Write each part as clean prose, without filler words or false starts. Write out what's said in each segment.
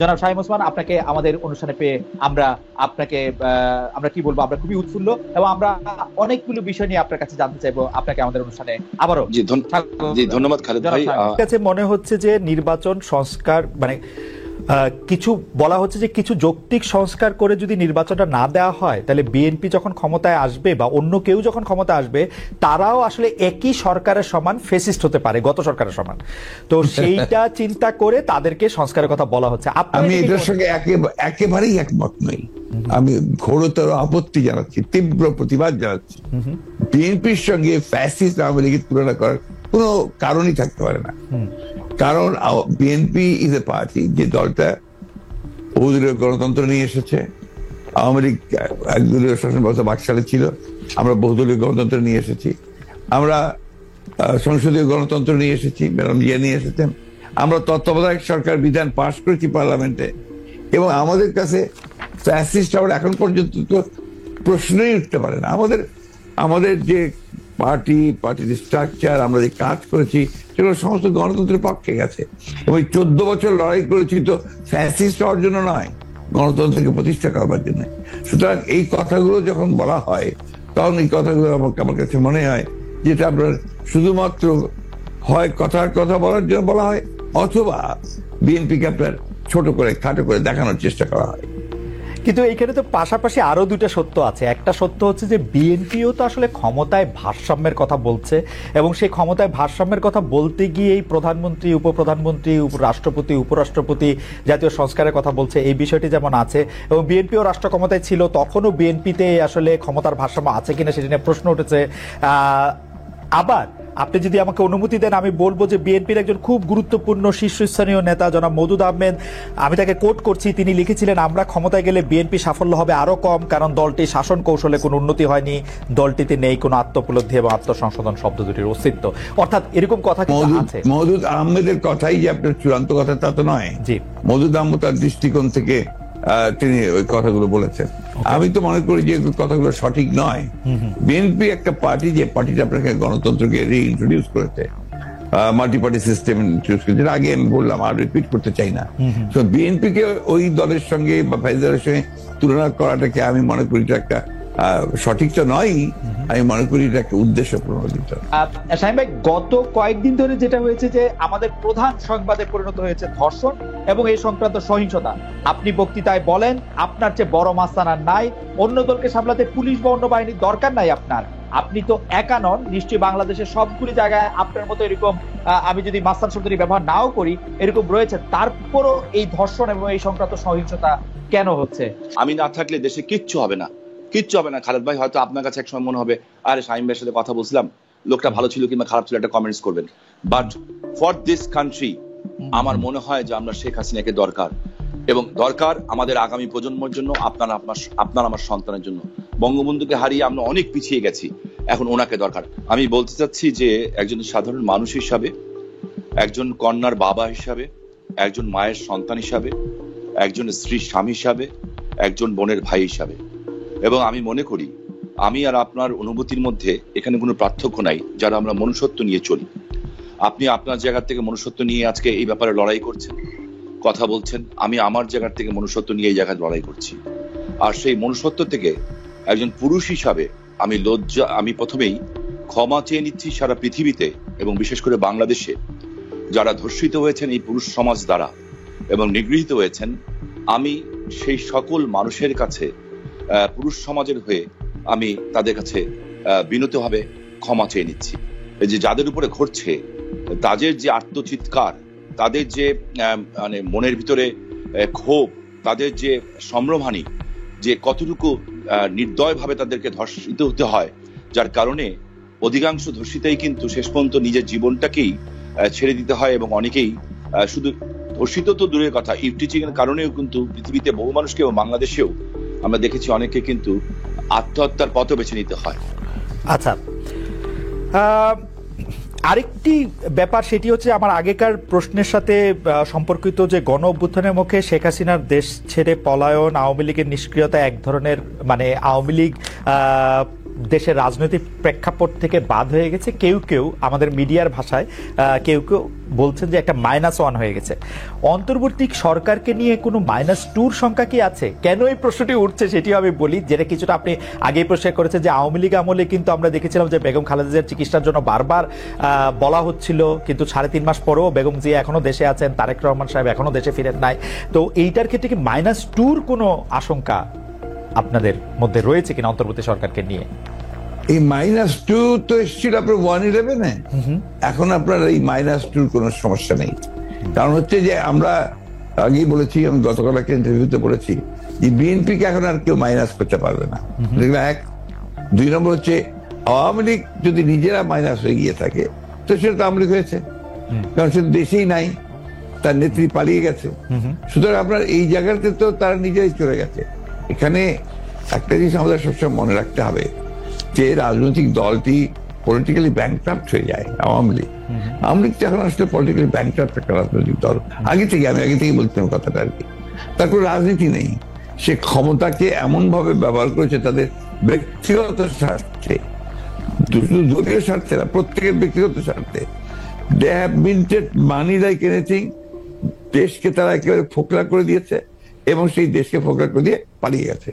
জনাব শামীম ওসমান, আপনাকে আমাদের অনুষ্ঠানে পেয়ে আমরা আপনাকে আমরা কি বলবো, আমরা খুবই উৎফুল্ল এবং আমরা অনেকগুলো বিষয় নিয়ে আপনার কাছে জানতে চাইবো। আপনাকে আমাদের অনুষ্ঠানে আবারও ধন্যবাদ খালেদ ভাই। কাছে মনে হচ্ছে যে নির্বাচন সংস্কার মানে কিছু বলা হচ্ছে যে কিছু যৌক্তিক সংস্কার করে যদি নির্বাচনটা না দেওয়া হয় তাহলে বিএনপি যখন ক্ষমতায় আসবে বা অন্য কেউ যখন ক্ষমতা আসবে তারাও আসলে একই সরকারের সমান ফেসিস্ট হতে পারে, গত সরকারের সমান। তো সেইটা চিন্তা করে তাদেরকে সংস্কারের কথা বলা হচ্ছে। আমি এটার সঙ্গে একেবারেই একমত নই। আমি ঘোরতর আপত্তি জানাচ্ছি, তীব্র প্রতিবাদ জানাচ্ছি। বিএনপির সঙ্গে ফ্যাসিস্ট আওয়ামী লীগের তুলনা করার কোনো কারণই থাকতে পারে না। কারণ বিএনপি ইজ এ পার্টি, যে দলটা বহুদলীয় গণতন্ত্র নিয়ে এসেছে। আওয়ামী লীগ একদলীয় শাসন ব্যবস্থা 22 সালে ছিল, আমরা বহুদলীয় গণতন্ত্র নিয়ে এসেছি। আমরা সংসদীয় গণতন্ত্র নিয়ে এসেছি, ম্যাডাম জিয়া নিয়ে এসেছেন। আমরা তত্ত্বাবধায়ক সরকার বিধান পাশ করেছি পার্লামেন্টে, এবং আমাদের কাছে ফ্যাসিস্ট আবার এখন পর্যন্ত তো প্রশ্নই উঠতে পারে না। আমাদের যে পার্টির স্ট্রাকচার, আমরা যে কাজ করেছি সেগুলো সমস্ত গণতন্ত্রের পক্ষে গেছে। এবং 14 বছর লড়াই করেছি তো ফ্যাসিস্ট হওয়ার জন্য নয়, গণতন্ত্রকে প্রতিষ্ঠা করবার জন্য। সুতরাং এই কথাগুলো যখন বলা হয় তখন এই কথাগুলো আমার কাছে মনে হয় যেটা আপনার শুধুমাত্র হয় কথার কথা বলার জন্য বলা হয়, অথবা বিএনপিকে আপনার ছোট করে খাটো করে দেখানোর চেষ্টা করা হয়। কিন্তু এইখানে তো পাশাপাশি আরো দুইটা সত্য আছে। একটা সত্য হচ্ছে যে বিএনপিও তো আসলে ক্ষমতায় ভারসাম্যের কথা বলছে, এবং সেই ক্ষমতায় ভারসাম্যের কথা বলতে গিয়ে এই প্রধানমন্ত্রী, উপপ্রধানমন্ত্রী, রাষ্ট্রপতি, উপরাষ্ট্রপতি জাতীয় সংস্কারের কথা বলছে, এই বিষয়টি যেমন আছে। এবং বিএনপিও রাষ্ট্র ক্ষমতায় ছিল, তখনও বিএনপিতে আসলে ক্ষমতার ভারসাম্য আছে কিনা সেটা নিয়ে প্রশ্ন উঠেছে। আবার আপনি যদি আমাকে অনুমতি দেন আমি বলবো যে বিএনপির একজন খুব গুরুত্বপূর্ণ শীর্ষস্থানীয় নেতা জনাব মওদুদ আহমেদ, আমি তাকে কোট করছি, তিনি লিখেছিলেন, আমরা ক্ষমতায় গেলে বিএনপি সাফল্য হবে আরো কম, কারণ দলটি শাসন কৌশলে কোনো উন্নতি হয়নি, দলটিতে নেই কোনো আত্মোপলব্ধি এবং আত্মসংশোধন শব্দ দুটির অস্তিত্ব। অর্থাৎ এরকম কথা কিন্তু আছে। মওদুদ আহমেদের কথাই যে আপনার চূড়ান্ত কথা তা তো নয়। জি, মওদুদ আহমেদ তার দৃষ্টিকোণ থেকে তিনি ওই কথাগুলো বলেছেন। আমি তো মনে করি যে কথাগুলো সঠিক নয়। বিএনপি একটা পার্টি, যে পার্টিটা আপনাকে গণতন্ত্রকে রিইন্ট্রোডিউস করেছে, মাল্টি পার্টি সিস্টেম ইন্ট্রোডিউস করেছে, আগে আমি বললাম, আর রিপিট করতে চাই না। তো বিএনপিকে ওই দলের সঙ্গে বা ফাইজারের সঙ্গে তুলনা করাটাকে আমি মনে করি একটা সঠিক তো নয়, আমি মনে করি এটা একটা উদ্দেশ্য প্রণোদিত। শামীম ভাই, গত কয়েকদিন ধরে যেটা হয়েছে যে আমাদের প্রধান সংবাদে পরিণত হয়েছে ধর্ষণ এবং এই সংক্রান্ত সহিংসতা। আপনি বক্তৃতায় বলেন আপনার চেয়ে বড় মাস্তান আর নাই, অন্য দলকে সামলাতে পুলিশ বা অন্য বাহিনীর দরকার নাই আপনার, আপনি তো একা নন, নিশ্চয়ই বাংলাদেশের সবগুলি জায়গায় আপনার মতো এরকম, আমি যদি মাস্তান শব্দটি ব্যবহার নাও করি, এরকম রয়েছে। তারপরও এই ধর্ষণ এবং এই সংক্রান্ত সহিংসতা কেন হচ্ছে? আমি না থাকলে দেশে কিচ্ছু হবে না, কিচ্ছু হবে না। খালেদ ভাই, হয়তো আপনার কাছে একসময় মনে হবে আরে শামীম ভাইয়ের সাথে কথা বলছিলাম, লোকটা ভালো ছিল কিংবা খারাপ ছিল, একটা কমেন্টস করবেন। বাট ফর দিস কান্ট্রি আমার মনে হয় যে আমরা শেখ হাসিনাকে দরকার, এবং দরকার আমাদের আগামী প্রজন্মের জন্য, আপনার আমার সন্তানের জন্য। বঙ্গবন্ধুকে হারিয়ে আমরা অনেক পিছিয়ে গেছি, এখন ওনাকে দরকার। আমি বলতে চাচ্ছি যে একজন সাধারণ মানুষ হিসাবে, একজন কন্যার বাবা হিসাবে, একজন মায়ের সন্তান হিসাবে, একজন স্ত্রীর স্বামী হিসাবে, একজন বোনের ভাই হিসাবে, এবং আমি মনে করি আমি আর আপনার অনুভূতির মধ্যে এখানে কোনো পার্থক্য নাই, যারা আমরা মনুষ্যত্ব নিয়ে চলি। আপনি আপনার জায়গা থেকে মনুষ্যত্ব নিয়ে আজকে এই ব্যাপারে লড়াই করছেন, কথা বলছেন, আমি আমার জায়গা থেকে মনুষ্যত্ব নিয়ে এই জায়গায় লড়াই করছি। আর সেই মনুষ্যত্ব থেকে একজন পুরুষ হিসাবে আমি প্রথমেই ক্ষমা চেয়ে নিচ্ছি সারা পৃথিবীতে এবং বিশেষ করে বাংলাদেশে যারা ধর্ষিত হয়েছেন এই পুরুষ সমাজ দ্বারা এবং নিগৃহীত হয়েছেন। আমি সেই সকল মানুষের কাছে, পুরুষ সমাজের হয়ে আমি তাদের কাছে বিনীতভাবে ক্ষমা চেয়ে নিচ্ছি। যে যাদের উপরে ঘটছে, তাদের যে আত্মচিৎকার, তাদের যে মানে মনের ভিতরে ক্ষোভ, তাদের যে সম্ভ্রমহানি, যে কতটুকু নির্দয়ভাবে তাদেরকে ধর্ষিত হতে হয়, যার কারণে অধিকাংশ ধর্ষিতাই কিন্তু শেষ পর্যন্ত নিজের জীবনটাকেই ছেড়ে দিতে হয়, এবং অনেকেই শুধু ধর্ষিত তো দূরের কথা, ইভটিজিং এর কারণেও কিন্তু পৃথিবীতে বহু মানুষকে, এবং বাংলাদেশেও আমরা দেখেছি অনেকে কিন্তু আত্মহত্যার পথও বেছে নিতে হয়। আচ্ছা, আরেকটি ব্যাপার সেটি হচ্ছে আমার আগেকার প্রশ্নের সাথে সম্পর্কিত, যে গণ অভ্যুত্থানের মুখে শেখ হাসিনার দেশ ছেড়ে পলায়ন, আওয়ামী লীগের নিষ্ক্রিয়তা এক ধরনের, মানে আওয়ামী লীগ দেশের রাজনৈতিক প্রেক্ষাপট থেকে বাদ হয়ে গেছে, কেউ কেউ আমাদের মিডিয়ার ভাষায় কেউ কেউ বলছেন যে একটা -1 হয়ে গেছে। অন্তর্বর্তী সরকারকে নিয়ে কোনো -2 সংখ্যা কি আছে? কেন এই প্রশ্নটি উঠছে সেটিও আমি বলি, যেটা কিছুটা আপনি আগেই প্রশ্ন করেছেন যে আওয়ামী লীগ আমলে কিন্তু আমরা দেখেছিলাম যে বেগম খালেদা জিয়ার চিকিৎসার জন্য বারবার বলা হচ্ছিল, কিন্তু 3.5 মাস পরেও বেগম জিয়া এখনো দেশে আছেন, তারেক রহমান সাহেব এখনো দেশে ফিরেন নাই। তো এইটার ক্ষেত্রে কি -2 কোনো আশঙ্কা আপনাদের মধ্যে রয়েছে কিনা অন্তর্বর্তী সরকারকে নিয়ে? এই -2 তো এসেছিল আপনার 1/11-এ। এখন আপনার এই -2 কোনো সমস্যা নেই। কারণ হচ্ছে যে আমরা আগেই বলেছি, আমি গতকাল একটা ইন্টারভিউতে বলেছি যে বিএনপিকে এখন আর কেউ মাইনাস করতে পারবে না। এক, 2 নম্বর হচ্ছে আওয়ামী লীগ যদি নিজেরা মাইনাস হয়ে গিয়ে থাকে তো সেটা তো আওয়ামী লীগ হয়েছে, কারণ সে দেশেই নাই, তার নেত্রী পালিয়ে গেছে। সুতরাং আপনার এই জায়গাতে তো তারা নিজেরাই চলে গেছে। এখানে একটা জিনিস আমাদের সবসময় মনে রাখতে হবে যে রাজনৈতিক দলটি পলিটিক্যালি ব্যাংক্রাফট হয়ে যায়। আওয়ামী লীগ এখন আসলে পলিটিক্যালি ব্যাংক্রাফট একটা রাজনৈতিক দল। আগে থেকে বলতাম কথাটা আর কি। তার কোনো রাজনীতি নেই, সে ক্ষমতাকে এমন ভাবে ব্যবহার করেছে তাদের ব্যক্তিগত স্বার্থে, দলীয় স্বার্থে না, প্রত্যেকের ব্যক্তিগত স্বার্থে। They have minted money like anything. দেশকে তারা একেবারে ফোকলা করে দিয়েছে এবং সেই দেশকে ফোকলা করে দিয়ে পালিয়ে গেছে,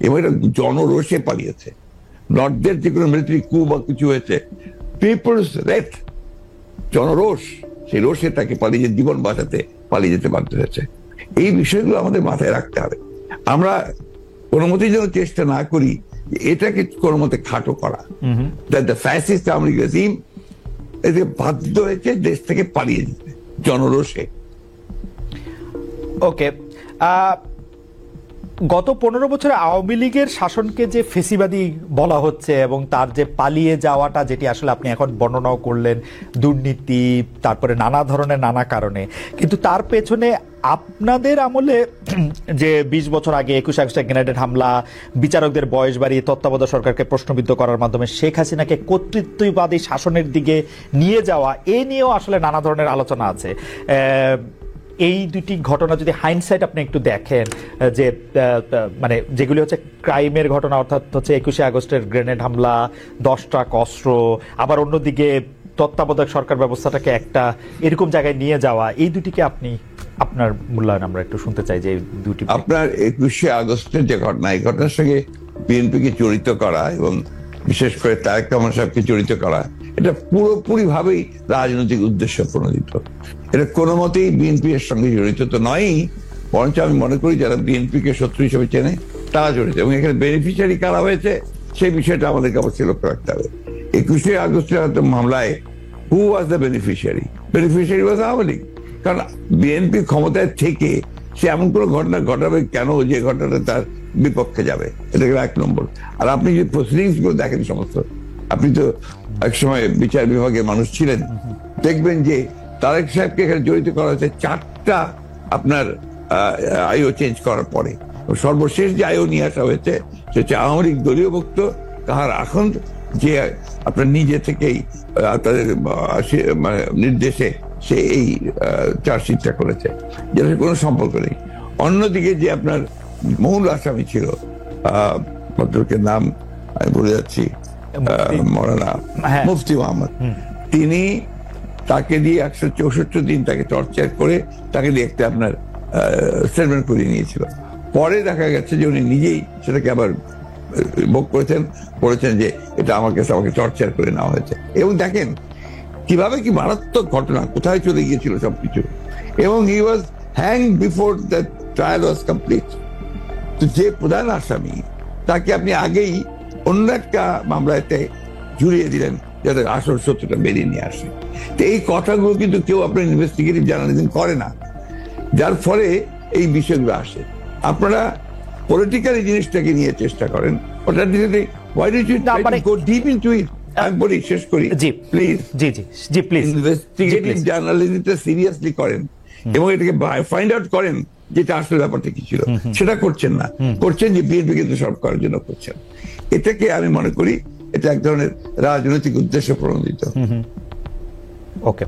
এবং এটা জনরোষে পালিয়েছে। নর্থদের যে কোনো মিলিটারি কু বা কিছু হয়েছে, পিপলস রেট, জনরোষ, সেই রোষে তাকে পালিয়ে জীবন বাঁচাতে পালিয়ে যেতে বাধ্য হয়েছে। এই বিষয়গুলো আমাদের মাথায় রাখতে হবে। আমরা কোনো মতেই যেন চেষ্টা না করি এটাকে কোনো মতে খাটো করা। The fascist Awami League regime এতে বাধ্য হয়েছে দেশ থেকে পালিয়ে যেতে জনরোষে। ওকে, গত 15 বছরে আওয়ামী লীগের শাসনকে যে ফেসিবাদী বলা হচ্ছে এবং তার যে পালিয়ে যাওয়াটা, যেটি আসলে আপনি এখন বর্ণনাও করলেন, দুর্নীতি, তারপরে নানা ধরনের নানা কারণে, কিন্তু তার পেছনে আপনাদের আমলে যে 20 বছর আগে 21 আগস্টে গ্রেনেড হামলা, বিচারকদের বয়স বাড়িয়ে তত্ত্বাবধায়ক সরকারকে প্রশ্নবিদ্ধ করার মাধ্যমে শেখ হাসিনাকে কর্তৃত্ববাদী শাসনের দিকে নিয়ে যাওয়া, এ নিয়েও আসলে নানা ধরনের আলোচনা আছে। এই দুটি ঘটনা যদি হাইন্ডসাইট আপনি একটু দেখেন, যে মানে যেগুলি হচ্ছে ক্রাইমের ঘটনা, অর্থাৎ হচ্ছে 21 আগস্টের গ্রেনেড হামলা, 10 ট্রাক অস্ত্র, আবার অন্যদিকে তত্ত্বাবধায়ক সরকার ব্যবস্থাটাকে একটা এরকম জায়গায় নিয়ে যাওয়া, এই দুটিকে আপনি আপনার মূল্যায়ন আমরা একটু শুনতে চাই। যে দুটি আপনার 21 আগস্টের যে ঘটনা, এই ঘটনার সঙ্গে বিএনপিকে জড়িত করা এবং বিশেষ করে তারেক রহমান সাহেবকে জড়িত করা, এটা পুরোপুরি ভাবেই রাজনৈতিক উদ্দেশ্য প্রণোদিত। এটা কোনো মতেই বিএনপি এর সঙ্গে জড়িত তো নয়ই, বরঞ্চ আমি মনে করি যারা বিএনপিকে শত্রু হিসেবে চেনে তারা জড়িত, এবং এখানে বেনিফিশিয়ারি কারা হয়েছে সেই বিষয়টা আমাদেরকে অবশ্যই লক্ষ্য রাখতে হবে। 21 আগস্টের মামলায় who was the beneficiary? Beneficiary was Awami League. কারণ বিএনপি ক্ষমতায় থেকে সে এমন কোনো ঘটনা ঘটাবে কেন যে ঘটনাটা তার বিপক্ষে যাবে? এটা গেল 1 নম্বর। আর আপনি যে প্রসিডিংস গুলো দেখেন সমস্ত, আপনি তো একসময় বিচার বিভাগের মানুষ ছিলেন, দেখবেন যে তারেক সাহেবকে এখানে জড়িত করা হয়েছে 4টা আপনার আইও চেঞ্জ করার পরে। সর্বশেষ যে আইও নিয়ে আসা হয়েছে সে হচ্ছে আওয়ামী লীগ দলীয় ভুক্ত কাহার এখন যে আপনার নিজে থেকেই তাদের নির্দেশে সে এই চার্জশিটটা করেছে, যেটা কোনো সম্পর্ক নেই। অন্যদিকে যে আপনার মূল আসামি ছিল, ভদ্রলোকের নাম আমি বলে যাচ্ছি, মৌলানা মুফতি মোহাম্মদ, তিনি তাকে দিয়ে 164 দিন তাকে টর্চার করে তাকে দিয়ে একটা আপনার স্টেটমেন্ট করিয়ে নিয়েছিল। পরে দেখা গেছে যে উনি নিজেই সেটাকে আবার ভোগ করেছেন, বলেছেন যে এটা আমাকে টর্চার করে নেওয়া হয়েছে। এবং দেখেন কিভাবে কি মারাত্মক ঘটনা, কোথায় চলে গিয়েছিল সবকিছু। এবং he was hang before the trial was complete. তো যে প্রধান আসামি তাকে আপনি আগেই অন্য একটা মামলাতে জুড়িয়ে দিলেন যাতে আসল সত্যটা বেরিয়ে নিয়ে আসে। তো এই কথাগুলো কিন্তু কেউ আপনার ইনভেস্টিগেটিভ জার্নালিজম করে না, যার ফলে এই বিষয়গুলো আসে। আপনারা পলিটিক্যাল জিনিসটাকে নিয়ে চেষ্টা করেন, ওটা দিলে why did you go deep into it? আমি বলি, শেষ করি প্লিজ। জি প্লিজ, ইনভেস্টিগেটিভ জার্নালিজমটা সিরিয়াসলি করেন এবং এটাকে ফাইন্ড আউট করেন যেটা আসলে ব্যাপারটা কি ছিল। সেটা করছেন না, করছেন যে বিএনপি কিন্তু সব করার জন্য করছেন। এটাকে আমি মনে করি এটা এক ধরনের রাজনৈতিক উদ্দেশ্য প্রণোদিত। ওকে।